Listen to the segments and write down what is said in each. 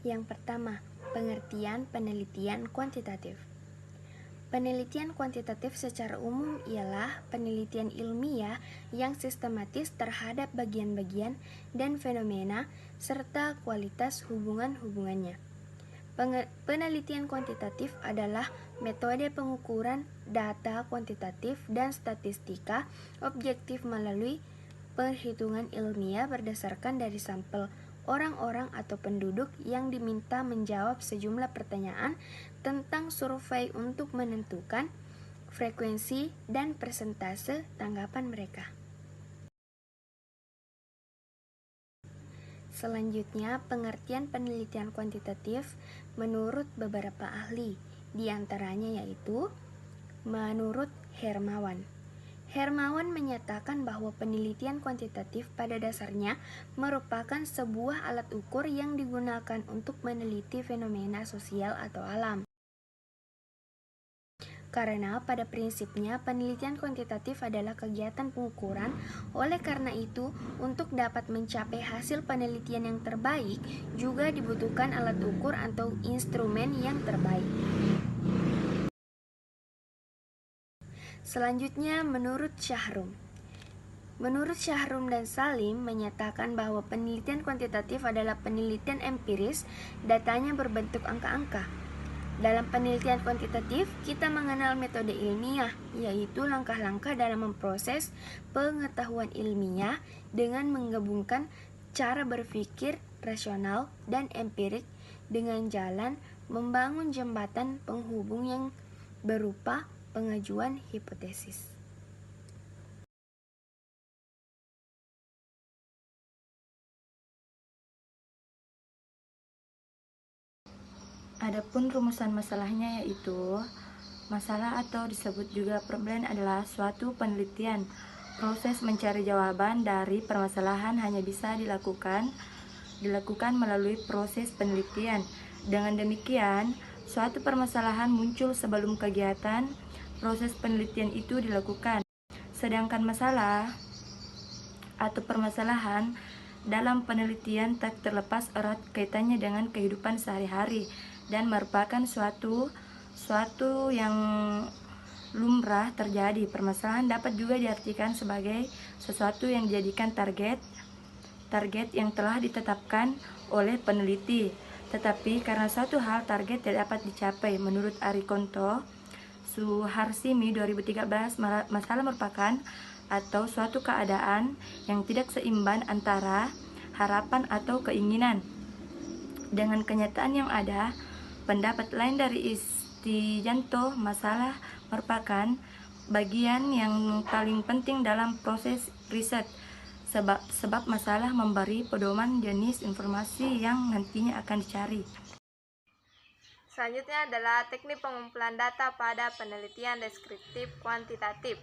Yang pertama, pengertian penelitian kuantitatif. Penelitian kuantitatif secara umum ialah penelitian ilmiah yang sistematis terhadap bagian-bagian dan fenomena serta kualitas hubungan-hubungannya. Penelitian kuantitatif adalah metode pengukuran data kuantitatif dan statistika objektif melalui perhitungan ilmiah berdasarkan dari sampel orang-orang atau penduduk yang diminta menjawab sejumlah pertanyaan tentang survei untuk menentukan frekuensi dan persentase tanggapan mereka. Selanjutnya, pengertian penelitian kuantitatif menurut beberapa ahli, di antaranya yaitu menurut Hermawan. Hermawan menyatakan bahwa penelitian kuantitatif pada dasarnya merupakan sebuah alat ukur yang digunakan untuk meneliti fenomena sosial atau alam. Karena pada prinsipnya penelitian kuantitatif adalah kegiatan pengukuran, oleh karena itu untuk dapat mencapai hasil penelitian yang terbaik juga dibutuhkan alat ukur atau instrumen yang terbaik. Selanjutnya, menurut Syahrum. Menurut Syahrum dan Salim menyatakan bahwa penelitian kuantitatif adalah penelitian empiris, datanya berbentuk angka-angka. Dalam penelitian kuantitatif, kita mengenal metode ilmiah, yaitu langkah-langkah dalam memproses pengetahuan ilmiah dengan menggabungkan cara berpikir rasional dan empirik dengan jalan membangun jembatan penghubung yang berupa pengajuan hipotesis. Adapun rumusan masalahnya yaitu masalah atau disebut juga problem adalah suatu penelitian. Proses mencari jawaban dari permasalahan hanya bisa dilakukan melalui proses penelitian. Dengan demikian, suatu permasalahan muncul sebelum kegiatan proses penelitian itu dilakukan. Sedangkan masalah atau permasalahan dalam penelitian tak terlepas erat kaitannya dengan kehidupan sehari-hari dan merupakan suatu yang lumrah terjadi. Permasalahan dapat juga diartikan sebagai sesuatu yang dijadikan target yang telah ditetapkan oleh peneliti. Tetapi karena suatu hal target tidak dapat dicapai, menurut Arikonto Suharsimi 2013, masalah merupakan atau suatu keadaan yang tidak seimbang antara harapan atau keinginan dengan kenyataan yang ada. Pendapat lain dari Istijanto, masalah merupakan bagian yang paling penting dalam proses riset, sebab masalah memberi pedoman jenis informasi yang nantinya akan dicari. Selanjutnya adalah teknik pengumpulan data pada penelitian deskriptif kuantitatif.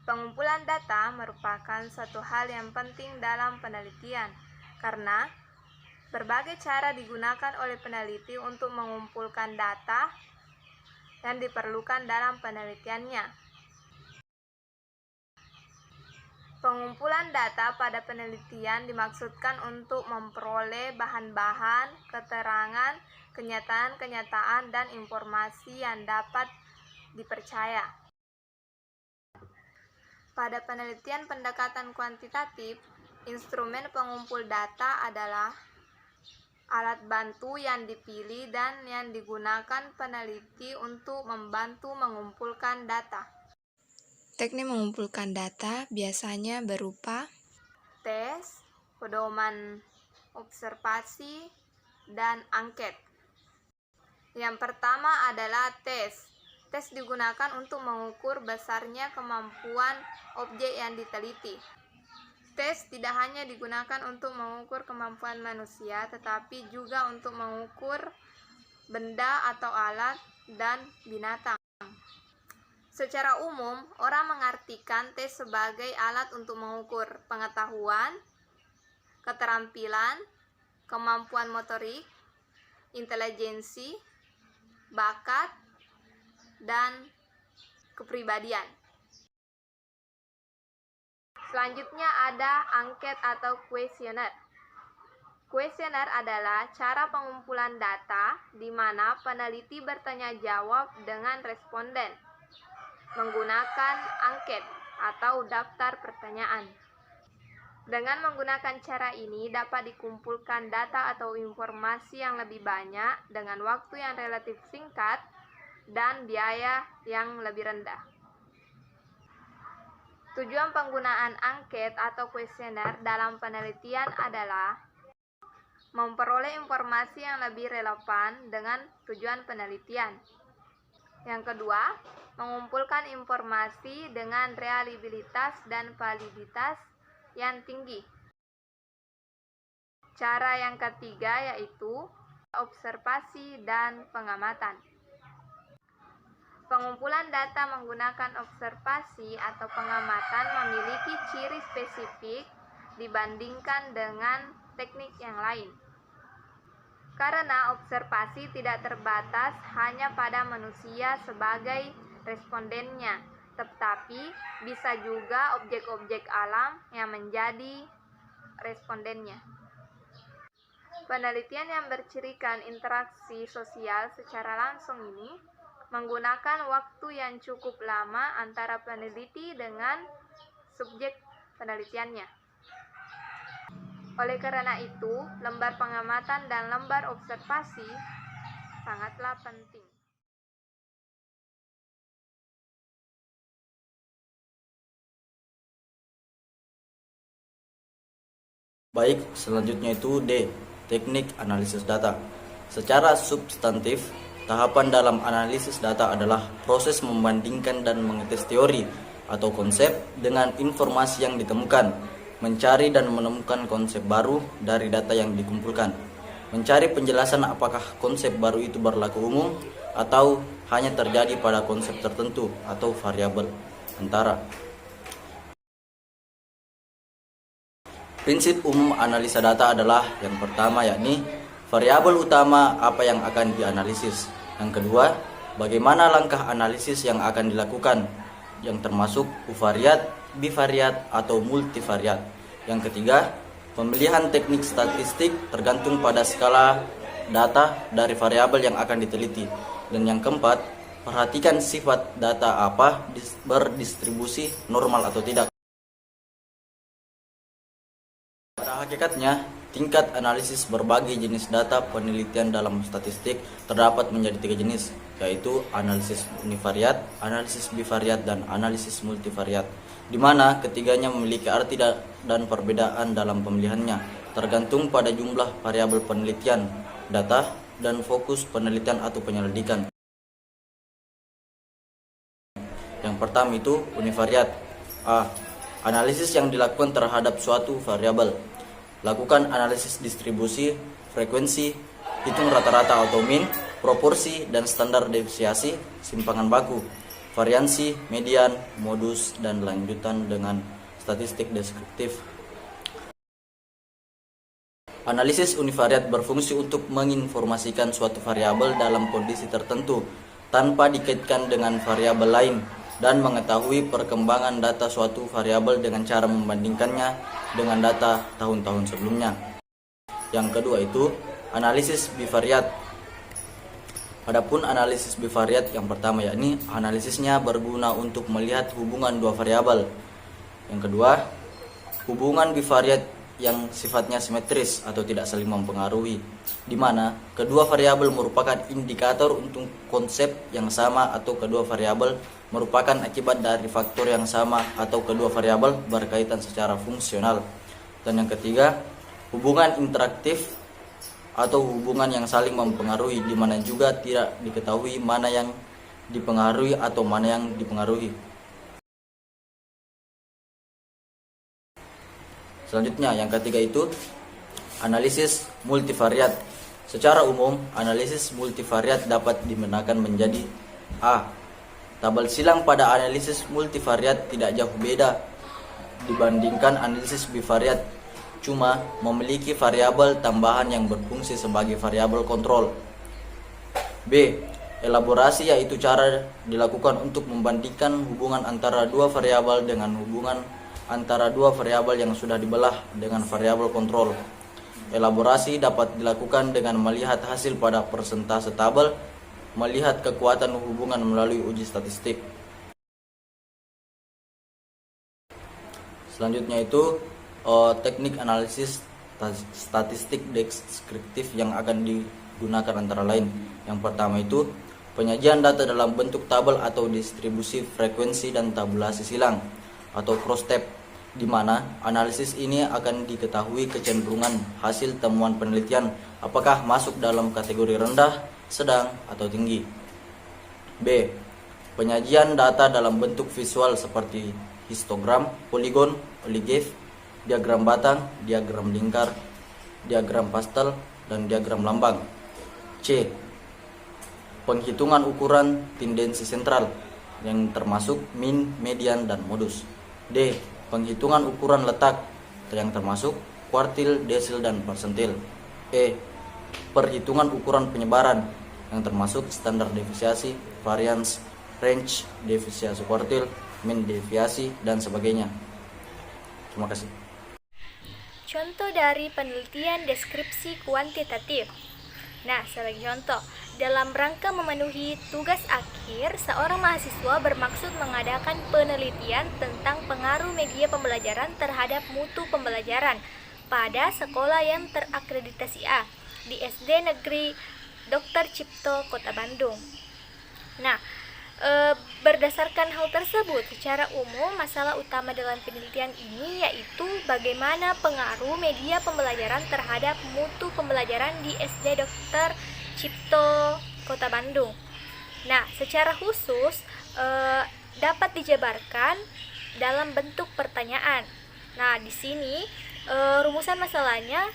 Pengumpulan data merupakan suatu hal yang penting dalam penelitian, karena berbagai cara digunakan oleh peneliti untuk mengumpulkan data yang diperlukan dalam penelitiannya. Pengumpulan data pada penelitian dimaksudkan untuk memperoleh bahan-bahan, keterangan, kenyataan-kenyataan, dan informasi yang dapat dipercaya. Pada penelitian pendekatan kuantitatif, instrumen pengumpul data adalah alat bantu yang dipilih dan yang digunakan peneliti untuk membantu mengumpulkan data. Teknik mengumpulkan data biasanya berupa tes, pedoman observasi, dan angket. Yang pertama adalah tes. Tes digunakan untuk mengukur besarnya kemampuan objek yang diteliti. Tes tidak hanya digunakan untuk mengukur kemampuan manusia, tetapi juga untuk mengukur benda atau alat dan binatang. Secara umum, orang mengartikan tes sebagai alat untuk mengukur pengetahuan, keterampilan, kemampuan motorik, intelijensi, bakat, dan kepribadian. Selanjutnya ada angket atau kuesioner. Kuesioner adalah cara pengumpulan data di mana peneliti bertanya jawab dengan responden menggunakan angket atau daftar pertanyaan. Dengan menggunakan cara ini dapat dikumpulkan data atau informasi yang lebih banyak dengan waktu yang relatif singkat dan biaya yang lebih rendah. Tujuan penggunaan angket atau kuesioner dalam penelitian adalah memperoleh informasi yang lebih relevan dengan tujuan penelitian. Yang kedua, mengumpulkan informasi dengan reliabilitas dan validitas yang tinggi. Cara yang ketiga yaitu observasi dan pengamatan. Pengumpulan data menggunakan observasi atau pengamatan memiliki ciri spesifik dibandingkan dengan teknik yang lain. Karena observasi tidak terbatas hanya pada manusia sebagai respondennya, tetapi bisa juga objek-objek alam yang menjadi respondennya. Penelitian yang bercirikan interaksi sosial secara langsung ini menggunakan waktu yang cukup lama antara peneliti dengan subjek penelitiannya. Oleh karena itu, lembar pengamatan dan lembar observasi sangatlah penting. Baik, selanjutnya itu D. Teknik analisis data. Secara substantif, tahapan dalam analisis data adalah proses membandingkan dan mengetes teori atau konsep dengan informasi yang ditemukan, mencari dan menemukan konsep baru dari data yang dikumpulkan, mencari penjelasan apakah konsep baru itu berlaku umum atau hanya terjadi pada konsep tertentu atau variabel antara. Prinsip umum analisa data adalah yang pertama yakni variabel utama apa yang akan dianalisis. Yang kedua, bagaimana langkah analisis yang akan dilakukan, yang termasuk uvariat, bivariat, atau multivariat. Yang ketiga, pemilihan teknik statistik tergantung pada skala data dari variabel yang akan diteliti. Dan yang keempat, perhatikan sifat data apa berdistribusi normal atau tidak. Pada hakikatnya, tingkat analisis berbagai jenis data penelitian dalam statistik terdapat menjadi 3 jenis, yaitu analisis univariat, analisis bivariat, dan analisis multivariat, di mana ketiganya memiliki arti dan perbedaan dalam pemilihannya, tergantung pada jumlah variabel penelitian, data, dan fokus penelitian atau penyelidikan. Yang pertama itu univariat. A. Analisis yang dilakukan terhadap suatu variabel. Lakukan analisis distribusi, frekuensi, hitung rata-rata atau mean, proporsi dan standar deviasi, simpangan baku, variansi, median, modus, dan lanjutan dengan statistik deskriptif. Analisis univariat berfungsi untuk menginformasikan suatu variabel dalam kondisi tertentu tanpa dikaitkan dengan variabel lain dan mengetahui perkembangan data suatu variabel dengan cara membandingkannya dengan data tahun-tahun sebelumnya. Yang kedua itu analisis bivariat. Adapun analisis bivariat yang pertama yakni analisisnya berguna untuk melihat hubungan dua variabel. Yang kedua, hubungan bivariat yang sifatnya simetris atau tidak saling mempengaruhi, di mana kedua variabel merupakan indikator untuk konsep yang sama atau kedua variabel merupakan akibat dari faktor yang sama atau kedua variabel berkaitan secara fungsional. Dan yang ketiga, hubungan interaktif atau hubungan yang saling mempengaruhi, di mana juga tidak diketahui mana yang dipengaruhi atau mana yang dipengaruhi. Selanjutnya yang ketiga itu analisis multivariat. Secara umum, analisis multivariat dapat dibedakan menjadi A. Tabel silang pada analisis multivariat tidak jauh beda dibandingkan analisis bivariat, cuma memiliki variabel tambahan yang berfungsi sebagai variabel kontrol. B. Elaborasi, yaitu cara dilakukan untuk membandingkan hubungan antara dua variabel dengan hubungan antara dua variabel yang sudah dibelah dengan variabel kontrol. Elaborasi dapat dilakukan dengan melihat hasil pada persentase tabel, melihat kekuatan hubungan melalui uji statistik. Selanjutnya itu teknik analisis statistik deskriptif yang akan digunakan antara lain. Yang pertama itu penyajian data dalam bentuk tabel atau distribusi frekuensi dan tabulasi silang atau cross-tab, di mana analisis ini akan diketahui kecenderungan hasil temuan penelitian apakah masuk dalam kategori rendah, sedang, atau tinggi. B. Penyajian data dalam bentuk visual seperti histogram, poligon, polygraph, diagram batang, diagram lingkar, diagram pastel, dan diagram lambang. C. Penghitungan ukuran tendensi sentral yang termasuk min, median, dan modus. D. Penghitungan ukuran letak yang termasuk kuartil, desil, dan persentil. E. Perhitungan ukuran penyebaran yang termasuk standar deviasi, varians, range, deviasi kuartil, min deviasi, dan sebagainya. Terima kasih. Contoh dari penelitian deskripsi kuantitatif. Nah, sebagai contoh, dalam rangka memenuhi tugas akhir, seorang mahasiswa bermaksud mengadakan penelitian tentang pengaruh media pembelajaran terhadap mutu pembelajaran pada sekolah yang terakreditasi A di SD Negeri Dr. Cipto, Kota Bandung. Nah, berdasarkan hal tersebut, secara umum masalah utama dalam penelitian ini yaitu bagaimana pengaruh media pembelajaran terhadap mutu pembelajaran di SD Dr. Cipto, Kota Bandung. Nah, secara khusus dapat dijabarkan dalam bentuk pertanyaan. Nah, di sini rumusan masalahnya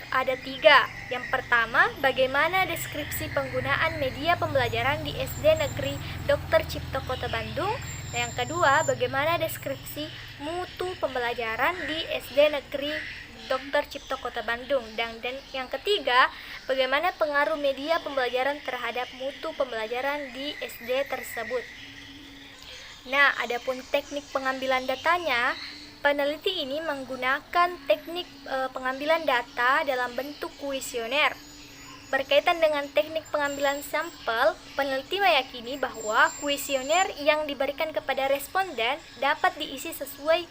ada 3. Yang pertama, bagaimana deskripsi penggunaan media pembelajaran di SD Negeri Dr. Cipto, Kota Bandung. Yang kedua, bagaimana deskripsi mutu pembelajaran di SD Negeri Dr. Cipto, Kota Bandung. Dan yang ketiga, bagaimana pengaruh media pembelajaran terhadap mutu pembelajaran di SD tersebut. Nah, adapun teknik pengambilan datanya, peneliti ini menggunakan teknik pengambilan data dalam bentuk kuesioner. Berkaitan dengan teknik pengambilan sampel, peneliti meyakini bahwa kuesioner yang diberikan kepada responden dapat diisi sesuai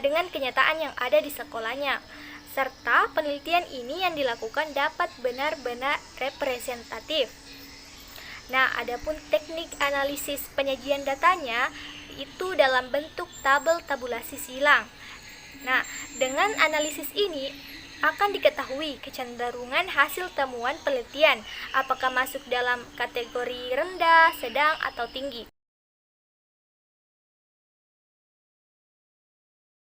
dengan kenyataan yang ada di sekolahnya, serta penelitian ini yang dilakukan dapat benar-benar representatif. Nah, adapun teknik analisis penyajian datanya itu dalam bentuk tabel tabulasi silang. Nah, dengan analisis ini akan diketahui kecenderungan hasil temuan penelitian apakah masuk dalam kategori rendah, sedang, atau tinggi.